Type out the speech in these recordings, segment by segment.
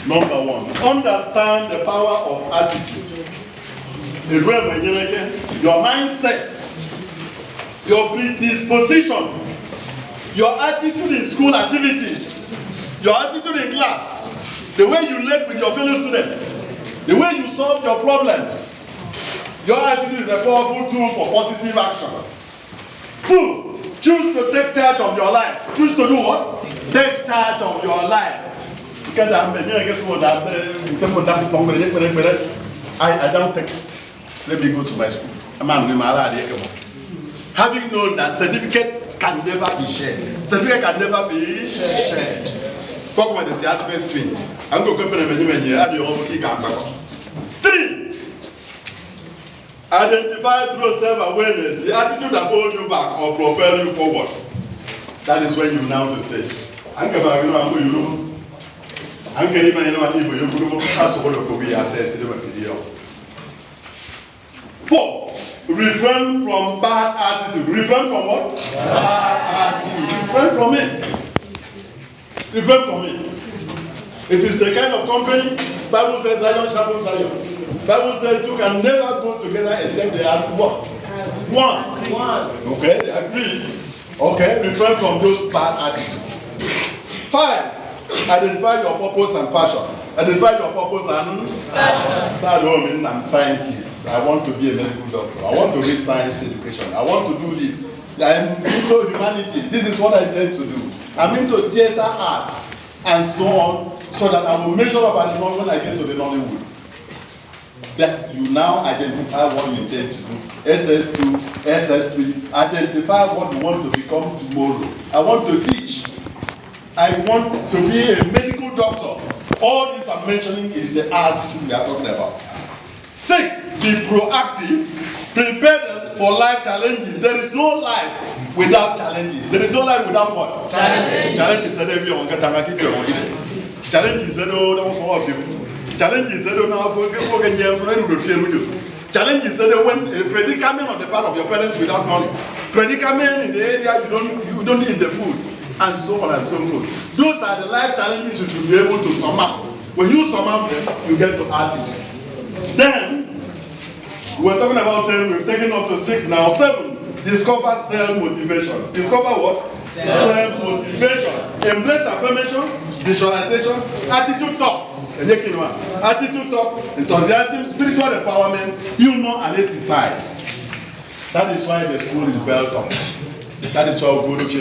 Number one, understand the power of attitude. Your mindset, your predisposition, your attitude in school activities, your attitude in class, the way you relate with your fellow students, the way you solve your problems. Your attitude is a powerful tool for positive action. 2, choose to take charge of your life. Choose to do what? Take charge of your life. I don't take. Let me go to my school. Having known that certificate can never be shared. Certificate can never be shared. Talk about the aspect stream. I'm going to go for the 3. Identify through self-awareness the attitude that holds you back or propel you forward. That is when you now to say, I'm going to 4. Refrain from bad attitude. Refrain from what? Bad attitude. Refrain from it. Refrain from it. It is the kind of company, Bible says, Zion sharpens Zion. Bible says you can never go together except they are what? One. Okay, they agree. Okay, refrain from those bad attitudes. 5. Identify your purpose and passion. Identify your purpose and passion. I'm sciences. I want to be a medical doctor. I want to read science education. I want to do this. I'm into humanities. This is what I intend to do. I'm into theater arts and so on, so that I will measure up at the moment when I get to the Nollywood. That you now identify what you intend to do. SS2, SS3. Identify what you want to become tomorrow. I want to teach. I want to be a medical doctor. All this I'm mentioning is the attitude we are talking about. 6, be proactive. Prepare for life challenges. There is no life without challenges. There is no life without what? Challenges. Challenges said everyone get challenges said challenges said challenges said when a predicament on the part of your parents without money. Predicament in the area you don't need the food. And so on and so forth. Those are the life challenges you should be able to sum up. When you sum up them, you get to attitude. Then, we're talking about 10, we've taken up to 6 now. 7, discover self-motivation. Discover what? Self-motivation. Embrace affirmations, visualization, attitude talk. Attitude talk, enthusiasm, spiritual empowerment, humor, and exercise. That is why the school is built up. That is why we go to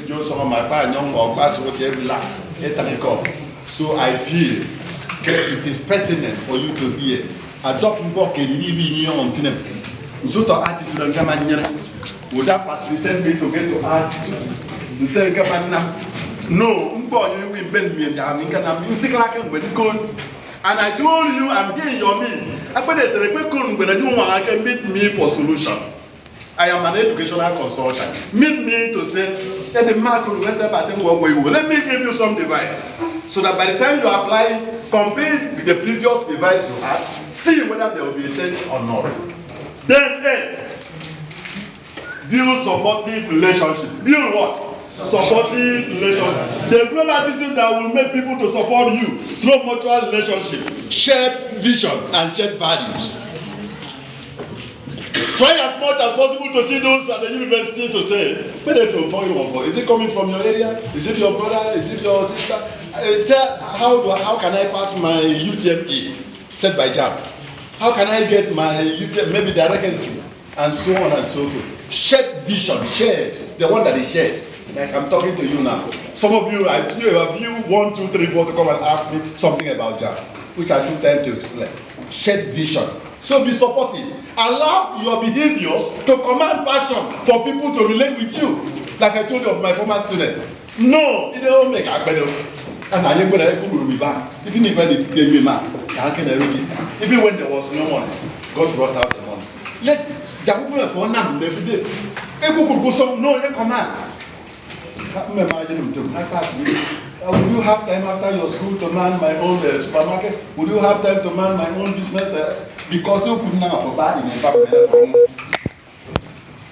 you some of my parents or class what you relax. So I feel it is pertinent for you to be here. Adopt book and live in your own team. So to attitude and gamma would that facilitate me to get to attitude? No, we bend me and I'm in good. And I told you I'm here in your midst. I put a request when I do want I can meet me for solution. I am an educational consultant. Meet me to say, let me give you some device. So that by the time you apply, compare with the previous device you had, see whether there will be a change or not. Then 8, build supportive relationship. Build what? Supportive relationship. Develop attitude that will make people to support you through mutual relationship, shared vision and shared values. Try as much as possible to see those at the university to say, is it coming from your area? Is it your brother? Is it your sister? How can I pass my UTME set by JAM? How can I get my UTME, maybe direct entry? And so on and so forth. Shared vision, shared, the one that is shared. Like I'm talking to you now. Some of you, I feel have you 1, 2, 3, 4 to come and ask me something about JAM, which I took time to explain. Shared vision. So be supportive. Allow your behavior to command passion for people to relate with you. Like I told you of my former students. No, it don't make a better. And I will be back. Even if I did tell me, man, how can I register? Even when there was no money, God brought out the money. Let Jacob for now every day. People could go some no command. Would you have time after your school to man my own supermarket? Would you have time to man my own business? Because you could now for bad in the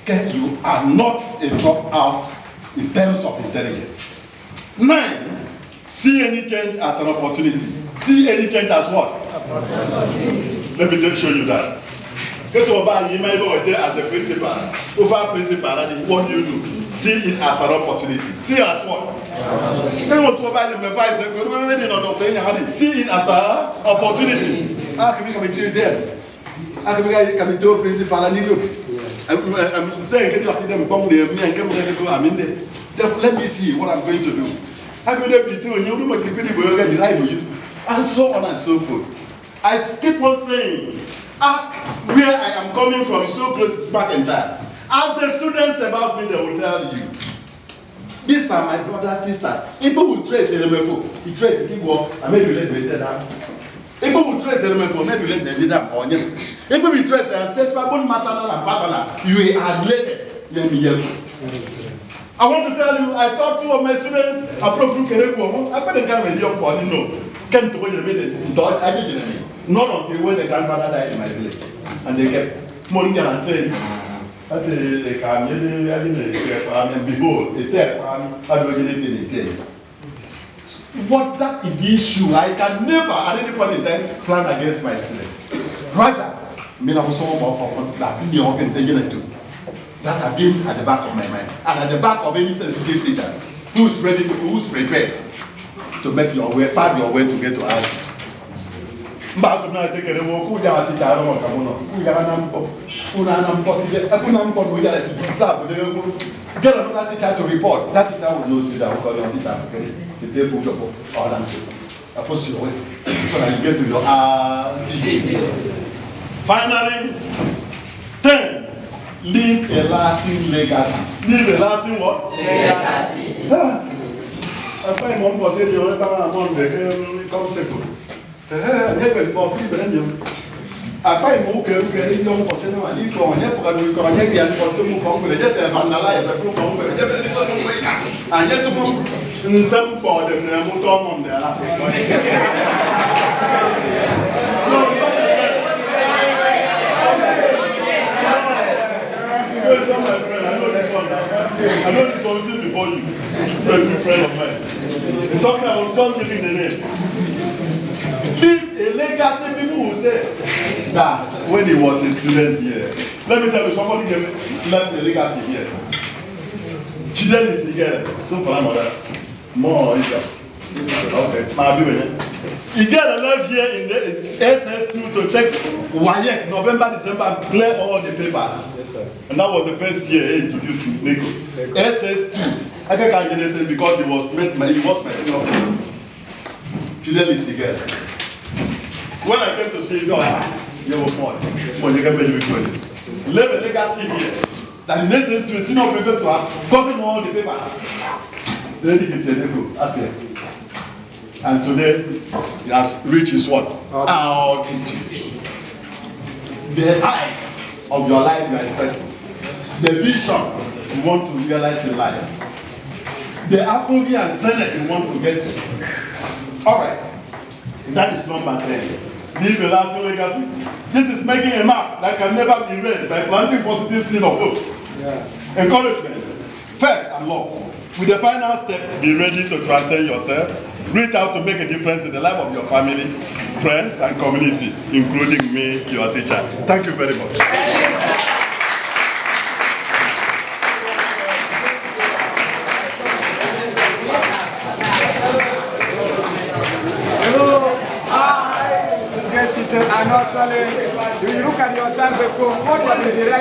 okay, you are not a dropout in terms of intelligence. 9, See any change as an opportunity. See any change as what? Let me just show you that. Because you might go there as the principal. Over principal, what do you do? See it as an opportunity. See it as what? See it as an opportunity. How can we come into them? How can we come into principal and you? I'm saying, let me see what I'm going to do. How can they be doing? You know, and so on and so forth. I keep on saying, ask where I am coming from, so close back in time. Ask the students about me, they will tell you. These are my brothers, sisters. People will trace LMFO. He trace Igbo, I may relate with that. People will trace LMFO, may relate the leader or him. People will trace ancestral, both maternal and paternal. You are related. I want to tell you, I taught two of my students, I put them in young body, no. Came to where you made it, I didn't. Not until when the grandfather died in my village. And they kept mourning and saying, behold, it's there, what that is the issue. I can never at any point in time plan against my students. Rather, that have been at the back of my mind and at the back of any sensitive teacher who's ready to, who's prepared to make your way, find your way to get to us. But now take a walk, who are teacher, I don't want to get another teacher to report. That teacher will know see that we'll call teacher the table of all them so that you get to your teaching. Finally, 10. Leave a lasting legacy. Leave a lasting what? Legacy. I find one person you ever among the consequence. Never for free brand new. I find more very young person and you go on here for you can get and for to move on with just a vandalize a full conquer. And yet in some for them, they are on there. My friend, I know this one. I know this one before you. He's a good friend of mine. He's talking about just giving the name. Leave a legacy. People will say that when he was a student here. Let me tell you, somebody left a legacy here. Children is here. So for another. More is that. Okay. He get a left here in the SS2 to check WAEC, November, December, clear all the papers. Yes, sir. And that was the first year he introduced NECO. SS2. I can't get this because he was my senior. Fidel is the girl. When I came to see you, I asked, you were born. You can pay the question. Leave a legacy here. That in essence to a senior prefect to have gotten all the papers. Then he can say NECO up here. And today, he has reached his what? Our teaching. The heights of your life you are expecting. The vision you want to realize in life. The apogee and zenith you want to get to. Alright. That is number 10. Leave a lasting legacy. This is making a mark that can never be erased by planting positive seed of hope. Yeah. Encouragement, faith and love. With the final step, be ready to transcend yourself. Reach out to make a difference in the life of your family, friends, and community, including me, your teacher. Thank you very much. Hello, hi. Get seated and actually, you look at your time before, what was the right